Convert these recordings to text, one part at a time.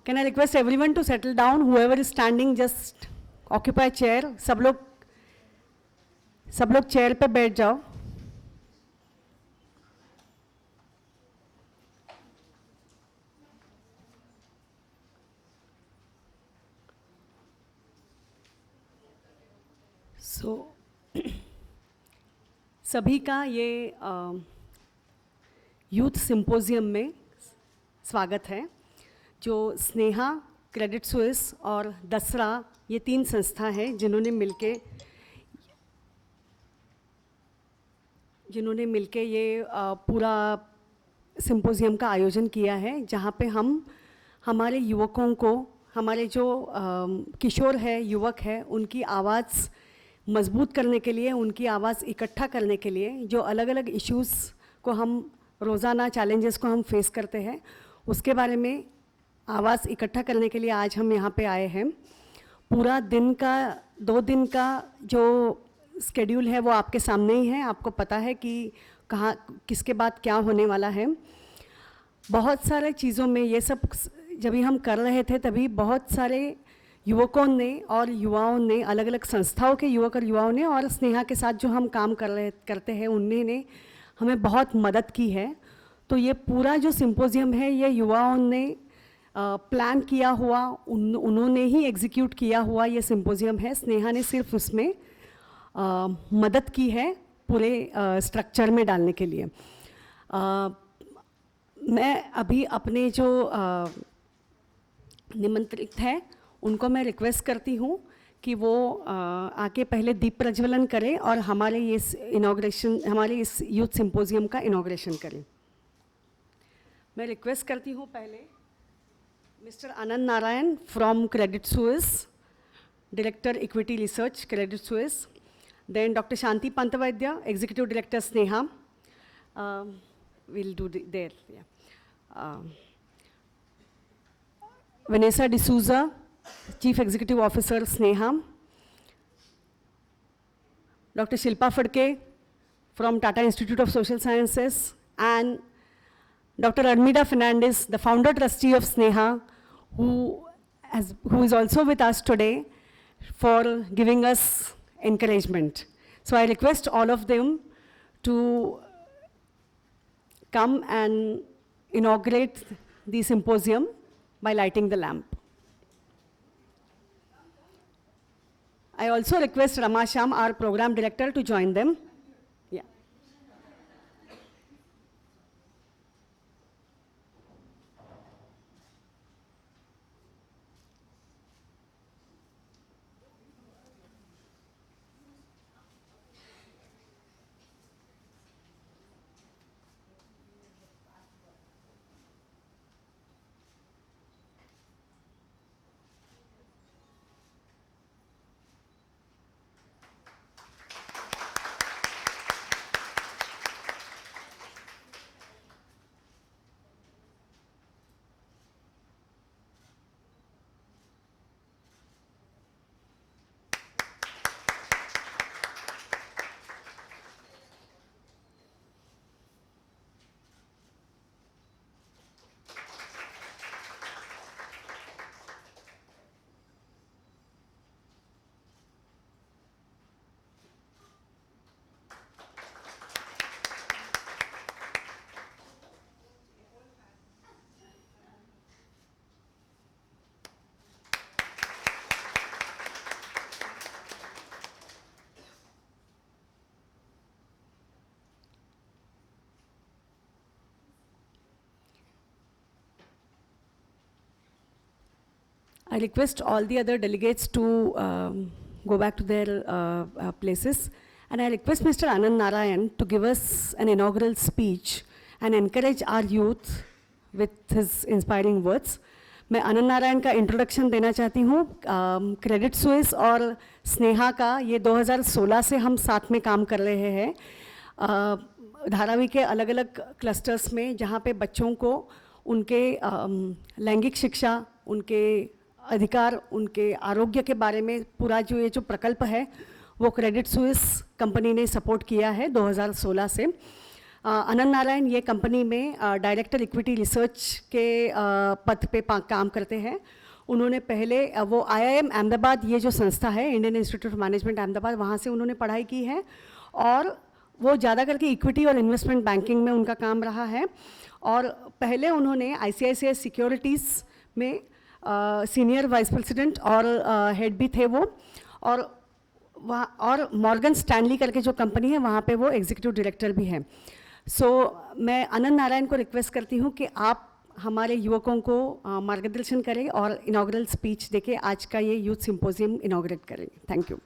Can I request everyone to settle down? Whoever is standing, just occupy chair. सब लोग chair पे बैठ जाओ. सभी का ये यूथ सिंपोजियम में स्वागत है. जो स्नेहा, क्रेडिट स्विस और दसरा, ये 3 संस्था हैं जिन्होंने मिलके ये पूरा सिंपोजियम का आयोजन किया है, जहाँ पे हम हमारे युवकों को, हमारे जो किशोर है, युवक है, उनकी आवाज़ मजबूत करने के लिए, उनकी आवाज़ इकट्ठा करने के लिए, जो अलग अलग इश्यूज़ को हम रोज़ाना चैलेंजेस को हम फेस करते हैं, उसके बारे में आवाज़ इकट्ठा करने के लिए आज हम यहाँ पे आए हैं. पूरा दिन का 2 दिन का जो स्केड्यूल है वो आपके सामने ही है. आपको पता है कि कहाँ किसके बाद क्या होने वाला है. बहुत सारे चीज़ों में ये सब जब हम कर रहे थे तभी बहुत सारे युवकों ने और युवाओं ने, अलग अलग संस्थाओं के युवक और युवाओं ने और स्नेहा के साथ जो हम काम करते हैं उन्होंने हमें बहुत मदद की है. तो ये पूरा जो सिंपोजियम है ये युवाओं ने प्लान किया हुआ, उन्होंने ही एग्जीक्यूट किया हुआ ये सिंपोजियम है. स्नेहा ने सिर्फ उसमें मदद की है पूरे स्ट्रक्चर में डालने के लिए. मैं अभी अपने जो निमंत्रित है उनको मैं रिक्वेस्ट करती हूँ कि वो आके पहले दीप प्रज्वलन करें और हमारे इस यूथ सिंपोजियम का इनॉग्रेशन करें. मैं रिक्वेस्ट करती हूँ पहले mister Anand Narayan from Credit Suisse, director equity research Credit Suisse. Then doctor Shanti Pantvaidya, executive director Sneha, will do there. Vanessa D'Souza, Chief Executive Officer, Sneha. Dr. Shilpa Phadke from Tata Institute of Social Sciences, and Dr. Armida Fernandez, the founder trustee of Sneha, who is also with us today for giving us encouragement. So I request all of them to come and inaugurate the symposium by lighting the lamp. I also request Rama Sham, our program director, to join them. Yeah. I request all the other delegates to go back to their places. And I request Mr. Anand Narayan to give us an inaugural speech and encourage our youth with his inspiring words. मैं आनंद नारायण का introduction देना चाहती हूँ. Credit Suisse और स्नेहा का ये 2016 से हम साथ में काम कर रहे हैं. धारावी के अलग अलग क्लस्टर्स में जहाँ पे बच्चों को उनके लैंगिक शिक्षा, उनके अधिकार, उनके आरोग्य के बारे में पूरा ये जो प्रकल्प है वो क्रेडिट स्विस कंपनी ने सपोर्ट किया है 2016 से. अनंत नारायण ये कंपनी में डायरेक्टर इक्विटी रिसर्च के पद पे काम करते हैं। उन्होंने पहले वो IIM अहमदाबाद, ये जो संस्था है Indian institute of management Ahmedabad, वहाँ से उन्होंने पढ़ाई की है और वो ज़्यादा करके इक्विटी और इन्वेस्टमेंट बैंकिंग में उनका काम रहा है। और पहले उन्होंने ICICI सिक्योरिटीज़ में सीनियर वाइस प्रेसिडेंट और हेड भी थे वो, और वहाँ और मॉर्गन स्टैनली करके जो कंपनी है वहाँ पे वो एग्जीक्यूटिव डायरेक्टर भी हैं। मैं अनंत नारायण को रिक्वेस्ट करती हूँ कि आप हमारे युवकों को मार्गदर्शन करें और इनॉग्रल स्पीच देके आज का ये यूथ सिंपोजियम इनॉग्रेट करें। Thank you.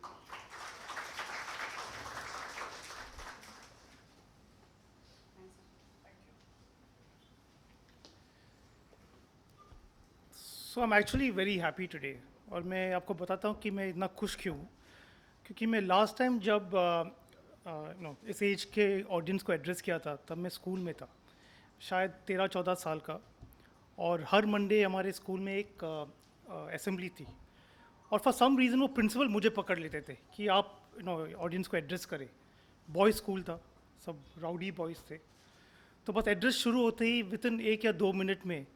So I am actually very happy today. और मैं आपको बताता हूँ कि मैं इतना खुश क्यों हूँ, क्योंकि मैं लास्ट टाइम जब इस एज के ऑडियंस को एड्रेस किया था तब मैं स्कूल में था, शायद 13-14 साल का, और हर मंडे हमारे स्कूल में एक असेंबली थी, और फॉर सम रीज़न वो प्रिंसिपल मुझे पकड़ लेते थे कि आप ऑडियंस को एड्रेस करें। बॉयज़ स्कूल था, सब राउडी बॉयज़ थे, तो बस एड्रेस शुरू होते ही विद इन 1 या 2 मिनट में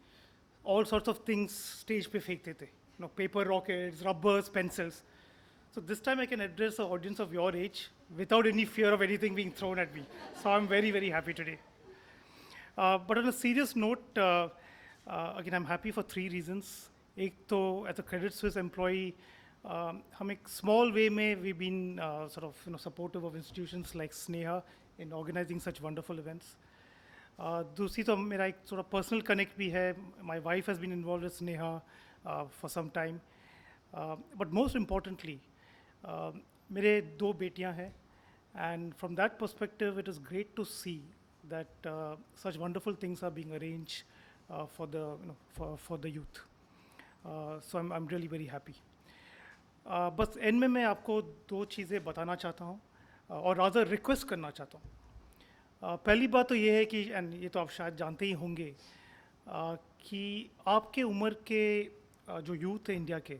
all sorts of things stage पे फेंकते थे, paper rockets, rubbers, pencils. So this time I can address an audience of your age without any fear of anything being thrown at me. So I'm very, very happy today. But on a serious note, again, I'm happy for 3 reasons. एक तो as a Credit Suisse employee, हम एक small way में we've been sort of supportive of institutions like Sneha in organizing such wonderful events. दूसरी तो मेरा एक थोड़ा पर्सनल कनेक्ट भी है। My wife has been involve with Sneha for some time, but most importantly मेरे 2 बेटियां हैं, and from that perspective it is great to see that such wonderful things are being arrange for the youth. So I am really very happy. बस end में मैं आपको 2 चीज़ें बताना चाहता हूँ और रादर रिक्वेस्ट करना चाहता हूँ। पहली बात तो ये है कि, एंड ये तो आप शायद जानते ही होंगे, कि आपके उम्र के जो यूथ है इंडिया के,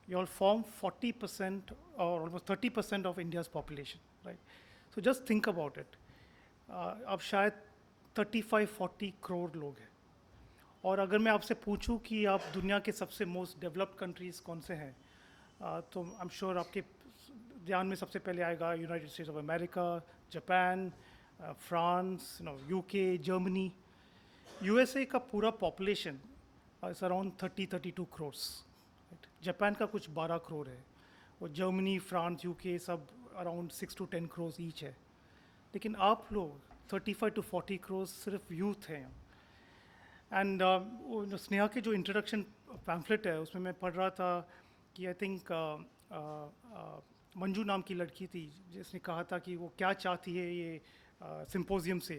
यू ऑल फॉर्म 40% और almost 30% of India's population, right? So just think about it. अब शायद 35-40 करोड़ लोग हैं, और अगर मैं आपसे पूछूं कि आप दुनिया के सबसे मोस्ट डेवलप्ड कंट्रीज़ कौन से हैं, तो आई एम श्योर आपके ध्यान में सबसे पहले आएगा United states of America, Japan, France, UK, Germany. USA का पूरा population is around 30-32 crore. Japan का कुछ 12 करोड़ है, और जर्मनी, फ्रांस, UK सब अराउंड 6 to 10 करोड़ ईच है। लेकिन आप लोग 35-40 करोड़ सिर्फ यूथ हैं। एंड स्नेहा के जो इंट्रोडक्शन पैम्फलेट है उसमें मैं पढ़ रहा था कि आई थिंक मंजू नाम की लड़की थी जिसने कहा था कि वो क्या चाहती है ये सिंपोजियम से,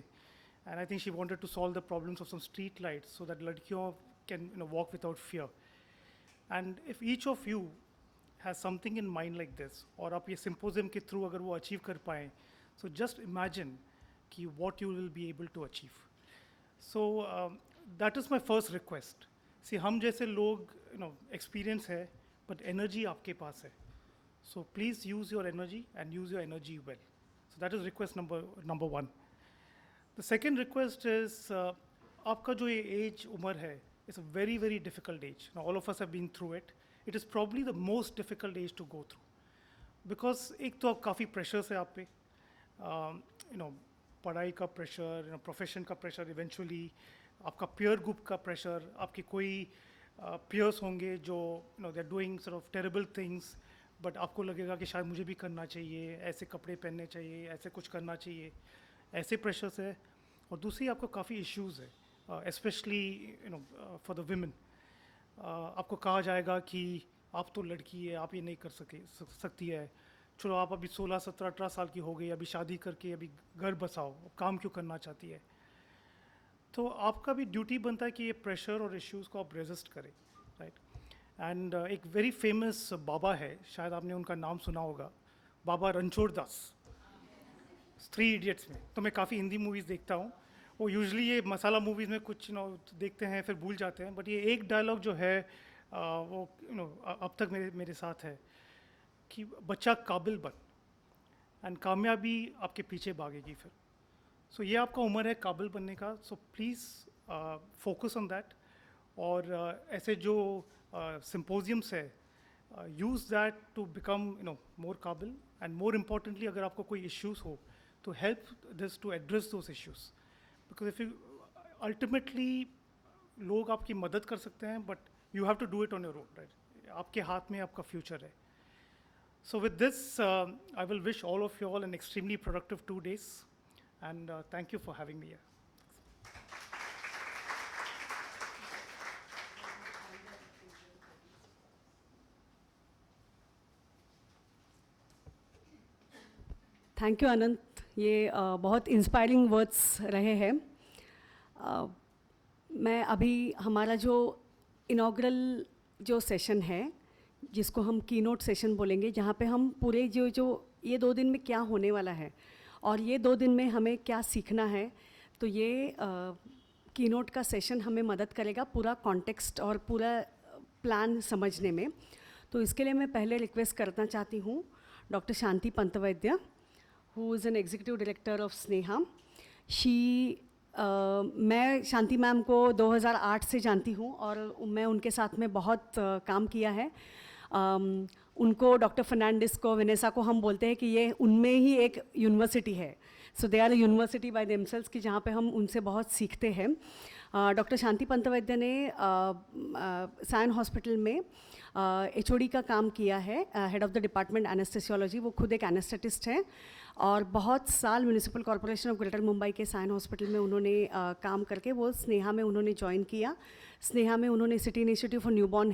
and I think she wanted to solve the problems of some street lights so that लड़कियों can walk without fear. And if each of you has something in mind like this, और आप ये symposium के through अगर वो achieve कर पाएँ, so just imagine कि what you will be able to achieve. So that is my first request. See हम जैसे लोग एक्सपीरियंस है, बट एनर्जी आपके पास है, so please use your energy and use your energy well. So that is request number 1. The second request is आपका जो ये age उम्र है, it's a very very difficult age. Now all of us have been through it. It is probably the most difficult age to go through, because एक तो आप काफ़ी pressures है आप पे, पढ़ाई का pressure, profession का pressure, eventually आपका peer group का pressure, आपके कोई peers होंगे जो they're doing sort of terrible things, but आपको लगेगा कि शायद मुझे भी करना चाहिए, ऐसे कपड़े पहनने चाहिए, ऐसे कुछ करना चाहिए, ऐसे प्रेशर्स है। और दूसरी आपको काफ़ी इश्यूज़ है, स्पेशली फॉर द विमेन। आपको कहा जाएगा कि आप तो लड़की है, आप ये नहीं कर सकती है, चलो आप अभी 16, 17, 18 साल की हो गई, अभी शादी करके अभी घर बसाओ, काम क्यों करना चाहती है। तो आपका भी ड्यूटी बनता है कि ये प्रेशर और इश्यूज़ को आप रेजिस्ट करें, राइट? एंड एक वेरी फेमस बाबा है, शायद आपने उनका नाम सुना होगा, बाबा रणछोड़ दास, 3 इडियट्स में। तो मैं काफ़ी हिंदी मूवीज़ देखता हूँ, वो यूजुअली ये मसाला मूवीज़ में कुछ देखते हैं फिर भूल जाते हैं, बट ये एक डायलॉग जो है वो अब तक मेरे साथ है कि बच्चा काबिल बन, एंड कामयाबी आपके पीछे भागेगी फिर। सो ये आपका उम्र है काबिल बनने का, so please focus on that. और ऐसे जो सिम्पोजियम्स है, use that to become more काबिल, एंड मोर इम्पॉर्टेंटली अगर आपको कोई इश्यूज़ हो तो help this to address those issues, because if you ultimately लोग आपकी मदद कर सकते हैं, but you have to do it on your own, right? आपके हाथ में आपका फ्यूचर है। So with this, I will wish all of you all an extremely productive 2 days, and thank you for having me here. Thank you Anant, ये बहुत inspiring words रहे हैं। मैं अभी हमारा जो इनॉग्रल जो सेशन है, जिसको हम कीनोट सेशन बोलेंगे, जहाँ पे हम पूरे जो ये 2 दिन में क्या होने वाला है और ये 2 दिन में हमें क्या सीखना है, तो ये कीनोट का सेशन हमें मदद करेगा पूरा कॉन्टेक्स्ट और पूरा प्लान समझने में। तो इसके लिए मैं पहले रिक्वेस्ट करना चाहती हूँ doctor Shanti Pantvaidya, who is an executive director of Sneha. मैं शांति मैम को 2008 से जानती हूँ और मैं उनके साथ में बहुत काम किया है। उनको, डॉक्टर फर्नांडिस को, वेनेसा को हम बोलते हैं कि ये उनमें ही एक यूनिवर्सिटी है। So they are a university by themselves, कि जहाँ पे हम उनसे बहुत सीखते हैं। डॉक्टर शांति पंतवैद्य ने सायन हॉस्पिटल में HOD का काम किया है, head of the department anaesthesiology. वो खुद एक एनेस्थेटिस्ट हैं और बहुत साल municipal corporation of greater Mumbai के सायन हॉस्पिटल में उन्होंने काम करके वो स्नेहा में उन्होंने ज्वाइन किया। स्नेहा में उन्होंने सिटी इनिशिएटिव फॉर न्यूबॉर्न